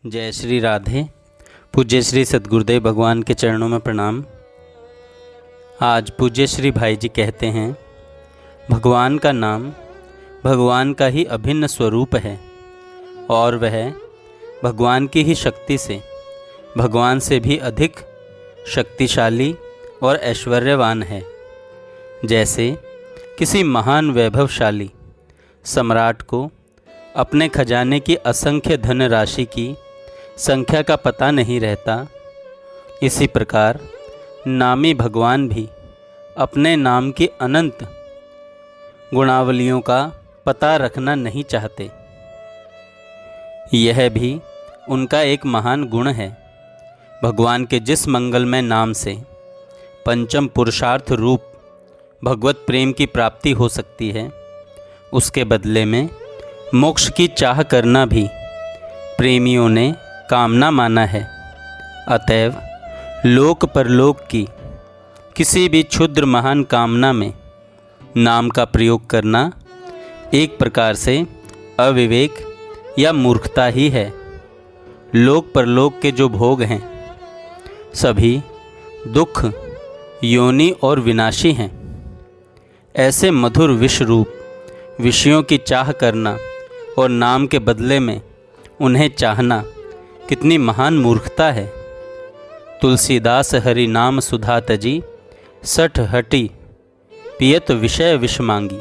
जय श्री राधे। पूज्य श्री सद्गुरुदेव भगवान के चरणों में प्रणाम। आज पूज्य श्री भाई जी कहते हैं, भगवान का नाम भगवान का ही अभिन्न स्वरूप है और वह भगवान की ही शक्ति से भगवान से भी अधिक शक्तिशाली और ऐश्वर्यवान है। जैसे किसी महान वैभवशाली सम्राट को अपने खजाने की असंख्य धन राशि की संख्या का पता नहीं रहता, इसी प्रकार नामी भगवान भी अपने नाम की अनंत गुणावलियों का पता रखना नहीं चाहते। यह भी उनका एक महान गुण है। भगवान के जिस मंगलमय नाम से पंचम पुरुषार्थ रूप भगवत प्रेम की प्राप्ति हो सकती है, उसके बदले में मोक्ष की चाह करना भी प्रेमियों ने कामना माना है। अतएव लोक परलोक की किसी भी क्षुद्र महान कामना में नाम का प्रयोग करना एक प्रकार से अविवेक या मूर्खता ही है। लोक परलोक के जो भोग हैं सभी दुख, योनि और विनाशी हैं। ऐसे मधुर विष रूप विषयों की चाह करना और नाम के बदले में उन्हें चाहना कितनी महान मूर्खता है। तुलसीदास हरि नाम सुधा तजी, सठ हटी पियत विषय विष मांगी।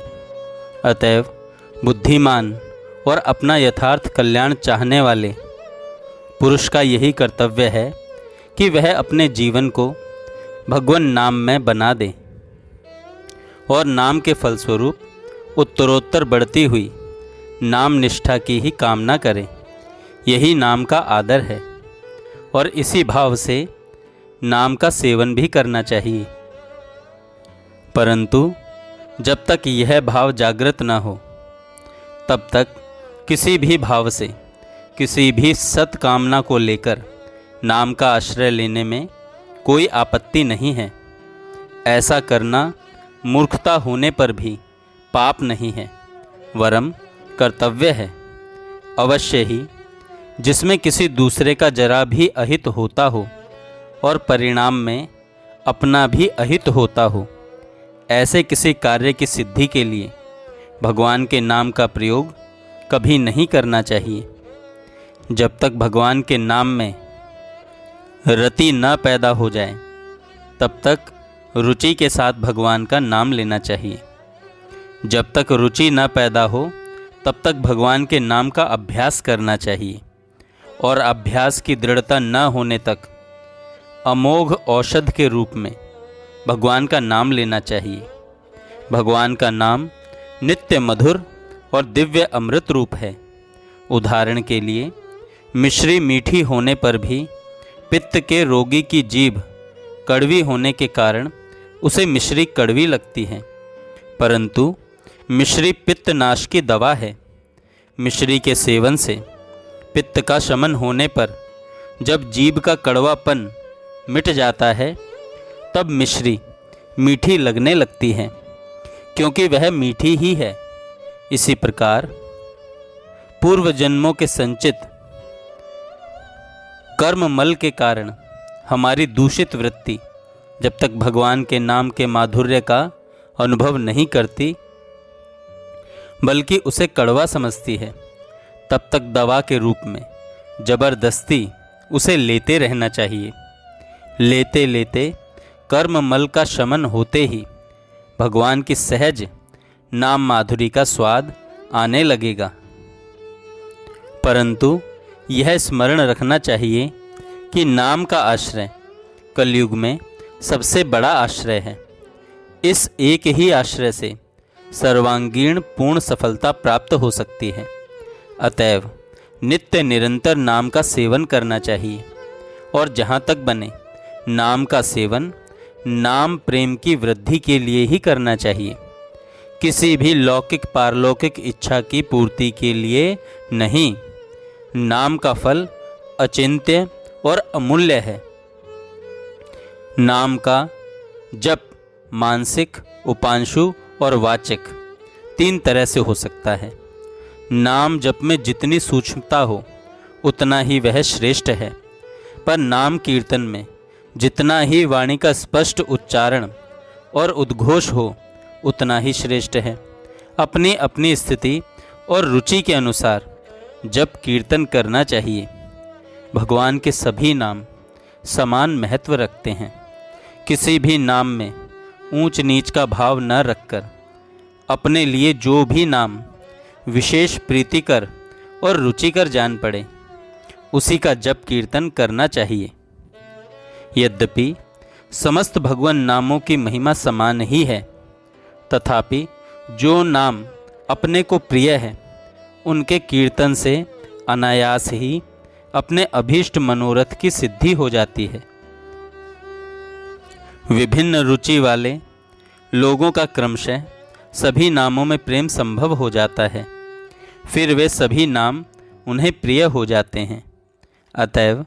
अतएव बुद्धिमान और अपना यथार्थ कल्याण चाहने वाले पुरुष का यही कर्तव्य है कि वह अपने जीवन को भगवान नाम में बना दे और नाम के फलस्वरूप उत्तरोत्तर बढ़ती हुई नाम निष्ठा की ही कामना करे। यही नाम का आदर है और इसी भाव से नाम का सेवन भी करना चाहिए। परंतु जब तक यह भाव जागृत न हो तब तक किसी भी भाव से किसी भी सत्कामना को लेकर नाम का आश्रय लेने में कोई आपत्ति नहीं है। ऐसा करना मूर्खता होने पर भी पाप नहीं है, वरम कर्तव्य है। अवश्य ही जिसमें किसी दूसरे का जरा भी अहित होता हो और परिणाम में अपना भी अहित होता हो, ऐसे किसी कार्य की सिद्धि के लिए भगवान के नाम का प्रयोग कभी नहीं करना चाहिए। जब तक भगवान के नाम में रति न पैदा हो जाए तब तक रुचि के साथ भगवान का नाम लेना चाहिए। जब तक रुचि न पैदा हो तब तक भगवान के नाम का अभ्यास करना चाहिए और अभ्यास की दृढ़ता न होने तक अमोघ औषध के रूप में भगवान का नाम लेना चाहिए। भगवान का नाम नित्य मधुर और दिव्य अमृत रूप है। उदाहरण के लिए मिश्री मीठी होने पर भी पित्त के रोगी की जीभ कड़वी होने के कारण उसे मिश्री कड़वी लगती है, परंतु मिश्री पित्त नाश की दवा है। मिश्री के सेवन से पित्त का शमन होने पर जब जीभ का कड़वापन मिट जाता है तब मिश्री मीठी लगने लगती है, क्योंकि वह मीठी ही है। इसी प्रकार पूर्व जन्मों के संचित कर्म मल के कारण हमारी दूषित वृत्ति जब तक भगवान के नाम के माधुर्य का अनुभव नहीं करती बल्कि उसे कड़वा समझती है, तब तक दवा के रूप में जबरदस्ती उसे लेते रहना चाहिए। लेते लेते कर्म मल का शमन होते ही भगवान की सहज नाम माधुरी का स्वाद आने लगेगा। परंतु यह स्मरण रखना चाहिए कि नाम का आश्रय कलयुग में सबसे बड़ा आश्रय है। इस एक ही आश्रय से सर्वांगीण पूर्ण सफलता प्राप्त हो सकती है। अतएव नित्य निरंतर नाम का सेवन करना चाहिए और जहाँ तक बने नाम का सेवन नाम प्रेम की वृद्धि के लिए ही करना चाहिए, किसी भी लौकिक पारलौकिक इच्छा की पूर्ति के लिए नहीं। नाम का फल अचिंत्य और अमूल्य है। नाम का जप मानसिक, उपांशु और वाचिक 3 तरह से हो सकता है। नाम जप में जितनी सूक्ष्मता हो उतना ही वह श्रेष्ठ है। पर नाम कीर्तन में जितना ही वाणी का स्पष्ट उच्चारण और उद्घोष हो उतना ही श्रेष्ठ है। अपनी अपनी स्थिति और रुचि के अनुसार जप कीर्तन करना चाहिए। भगवान के सभी नाम समान महत्व रखते हैं। किसी भी नाम में ऊंच नीच का भाव न रखकर अपने लिए जो भी नाम विशेष प्रीतिकर और रुचिकर जान पड़े उसी का जप कीर्तन करना चाहिए। यद्यपि समस्त भगवान नामों की महिमा समान ही है, तथापि जो नाम अपने को प्रिय है उनके कीर्तन से अनायास ही अपने अभीष्ट मनोरथ की सिद्धि हो जाती है। विभिन्न रुचि वाले लोगों का क्रमशः सभी नामों में प्रेम संभव हो जाता है, फिर वे सभी नाम उन्हें प्रिय हो जाते हैं। अतएव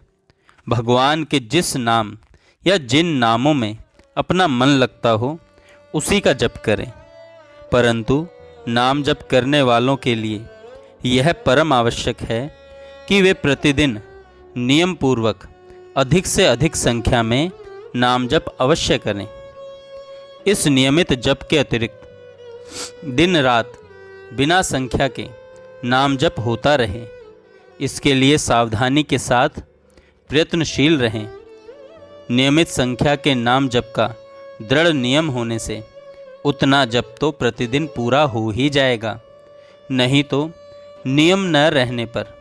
भगवान के जिस नाम या जिन नामों में अपना मन लगता हो उसी का जप करें, परंतु नाम जप करने वालों के लिए यह परम आवश्यक है कि वे प्रतिदिन नियम पूर्वक अधिक से अधिक संख्या में नाम जप अवश्य करें। इस नियमित जप के अतिरिक्त दिन रात बिना संख्या के नाम जप होता रहे, इसके लिए सावधानी के साथ प्रयत्नशील रहें। नियमित संख्या के नाम जप का दृढ़ नियम होने से उतना जप तो प्रतिदिन पूरा हो ही जाएगा, नहीं तो नियम न रहने पर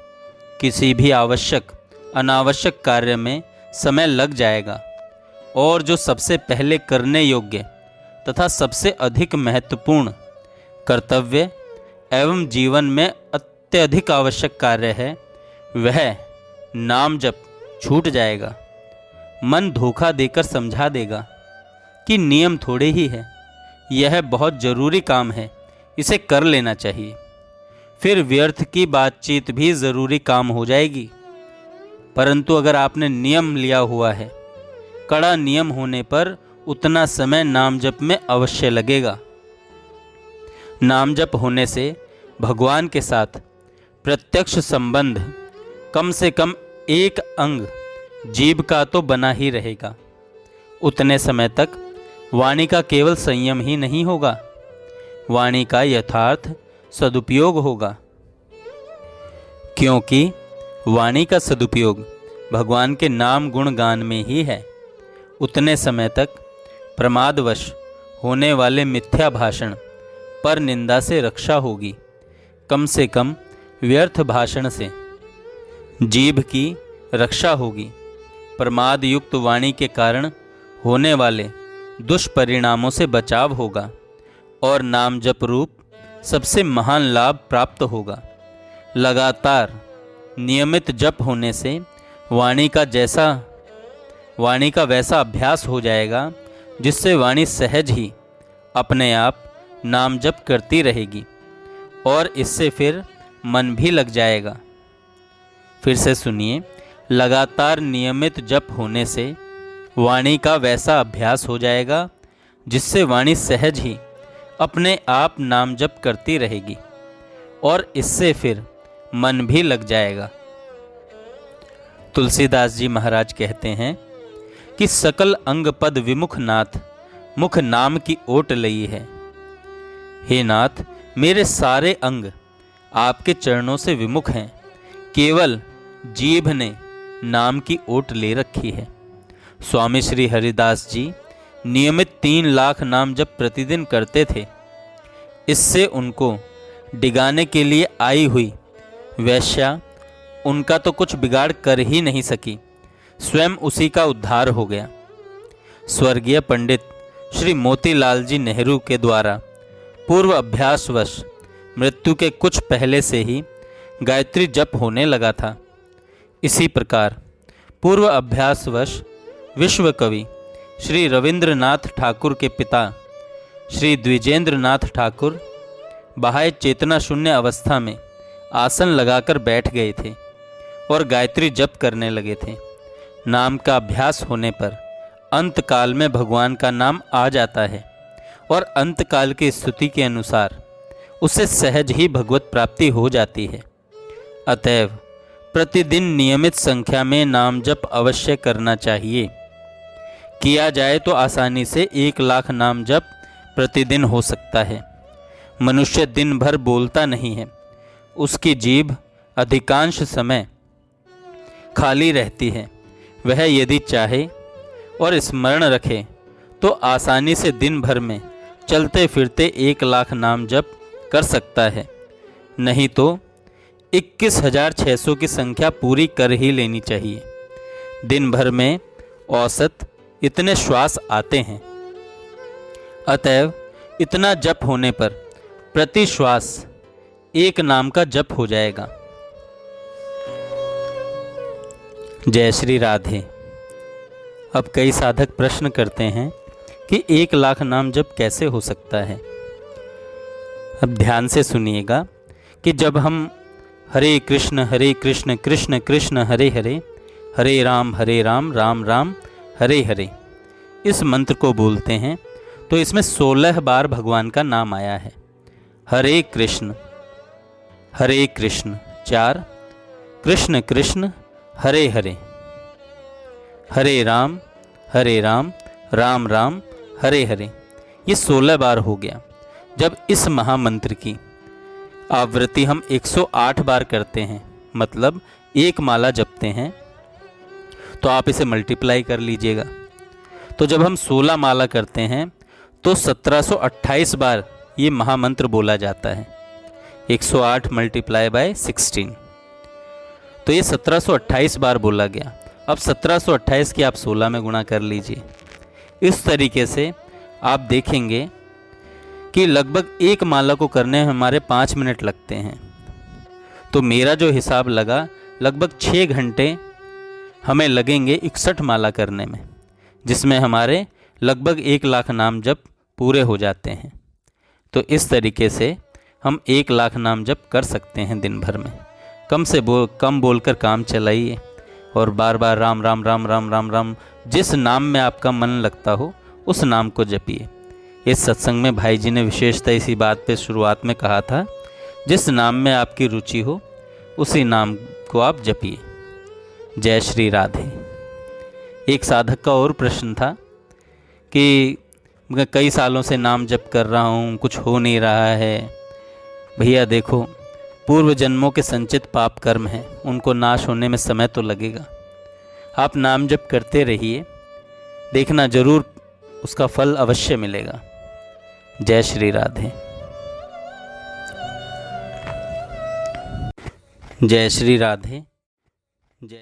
किसी भी आवश्यक अनावश्यक कार्य में समय लग जाएगा और जो सबसे पहले करने योग्य तथा सबसे अधिक महत्वपूर्ण कर्तव्य एवं जीवन में अत्यधिक आवश्यक कार्य है वह नाम जप छूट जाएगा। मन धोखा देकर समझा देगा कि नियम थोड़े ही है, यह बहुत जरूरी काम है, इसे कर लेना चाहिए। फिर व्यर्थ की बातचीत भी ज़रूरी काम हो जाएगी। परंतु अगर आपने नियम लिया हुआ है, कड़ा नियम होने पर उतना समय नाम जप में अवश्य लगेगा। नाम जप होने से भगवान के साथ प्रत्यक्ष संबंध कम से कम एक अंग जीभ का तो बना ही रहेगा। उतने समय तक वाणी का केवल संयम ही नहीं होगा, वाणी का यथार्थ सदुपयोग होगा, क्योंकि वाणी का सदुपयोग भगवान के नाम गुण गान में ही है। उतने समय तक प्रमादवश होने वाले मिथ्या भाषण पर निंदा से रक्षा होगी। कम से कम व्यर्थ भाषण से जीभ की रक्षा होगी। प्रमाद युक्त वाणी के कारण होने वाले दुष्परिणामों से बचाव होगा और नाम जप रूप सबसे महान लाभ प्राप्त होगा। लगातार नियमित जप होने से वाणी का वैसा अभ्यास हो जाएगा जिससे वाणी सहज ही अपने आप नाम जप करती रहेगी और इससे फिर मन भी लग जाएगा। फिर से सुनिए, लगातार नियमित जप होने से वाणी का वैसा अभ्यास हो जाएगा जिससे वाणी सहज ही अपने आप नाम जप करती रहेगी और इससे फिर मन भी लग जाएगा। तुलसीदास जी महाराज कहते हैं कि सकल अंग पद विमुख नाथ मुख नाम की ओट लई है। हे नाथ, मेरे सारे अंग आपके चरणों से विमुख हैं, केवल जीभ ने नाम की ओट ले रखी है। स्वामी श्री हरिदास जी नियमित 3 लाख नाम जप प्रतिदिन करते थे। इससे उनको डिगाने के लिए आई हुई वैश्या उनका तो कुछ बिगाड़ कर ही नहीं सकी, स्वयं उसी का उद्धार हो गया। स्वर्गीय पंडित श्री मोतीलाल जी नेहरू के द्वारा पूर्व अभ्यासवश मृत्यु के कुछ पहले से ही गायत्री जप होने लगा था। इसी प्रकार पूर्व अभ्यासवश विश्व कवि श्री रविंद्रनाथ ठाकुर के पिता श्री द्विजेंद्रनाथ ठाकुर बाह्य चेतना शून्य अवस्था में आसन लगाकर बैठ गए थे और गायत्री जप करने लगे थे। नाम का अभ्यास होने पर अंतकाल में भगवान का नाम आ जाता है और अंतकाल की स्तुति के अनुसार उसे सहज ही भगवत प्राप्ति हो जाती है। अतएव प्रतिदिन नियमित संख्या में नाम जप अवश्य करना चाहिए। किया जाए तो आसानी से 1,00,000 नाम जप प्रतिदिन हो सकता है। मनुष्य दिन भर बोलता नहीं है, उसकी जीभ अधिकांश समय खाली रहती है। वह यदि चाहे और स्मरण रखे तो आसानी से दिन भर में चलते फिरते 1,00,000 नाम जप कर सकता है। नहीं तो 21,600 की संख्या पूरी कर ही लेनी चाहिए। दिन भर में औसत इतने श्वास आते हैं, अतएव इतना जप होने पर प्रति श्वास एक नाम का जप हो जाएगा। जय श्री राधे। अब कई साधक प्रश्न करते हैं कि 1,00,000 नाम जप कैसे हो सकता है। अब ध्यान से सुनिएगा कि जब हम हरे कृष्ण कृष्ण कृष्ण हरे हरे, हरे राम राम राम हरे हरे इस मंत्र को बोलते हैं तो इसमें 16 बार भगवान का नाम आया है। हरे कृष्ण 4, कृष्ण कृष्ण हरे हरे, हरे राम राम राम हरे हरे, ये 16 बार हो गया। जब इस महामंत्र की आवृत्ति हम 108 बार करते हैं, मतलब एक माला जपते हैं, तो आप इसे मल्टीप्लाई कर लीजिएगा। तो जब हम 16 माला करते हैं तो 1728 बार ये महामंत्र बोला जाता है। 108 मल्टीप्लाई बाय 16, तो ये 1728 बार बोला गया। अब 1728 की आप 16 में गुणा कर लीजिए। इस तरीके से आप देखेंगे कि लगभग एक माला को करने में हमारे 5 मिनट लगते हैं। तो मेरा जो हिसाब लगा, लगभग 6 घंटे हमें लगेंगे 61 माला करने में, जिसमें हमारे लगभग 1,00,000 नाम जप पूरे हो जाते हैं। तो इस तरीके से हम 1,00,000 नाम जप कर सकते हैं दिन भर में। कम बोलकर काम चलाइए और बार बार राम राम राम राम राम राम, जिस नाम में आपका मन लगता हो उस नाम को जपिए। इस सत्संग में भाई जी ने विशेषतः इसी बात पे शुरुआत में कहा था, जिस नाम में आपकी रुचि हो उसी नाम को आप जपिए। जय श्री राधे। एक साधक का और प्रश्न था कि मैं कई सालों से नाम जप कर रहा हूँ, कुछ हो नहीं रहा है। भैया देखो, पूर्व जन्मों के संचित पाप कर्म हैं, उनको नाश होने में समय तो लगेगा। आप नाम जप करते रहिए, देखना जरूर उसका फल अवश्य मिलेगा। जय श्री राधे। जय श्री राधे। जय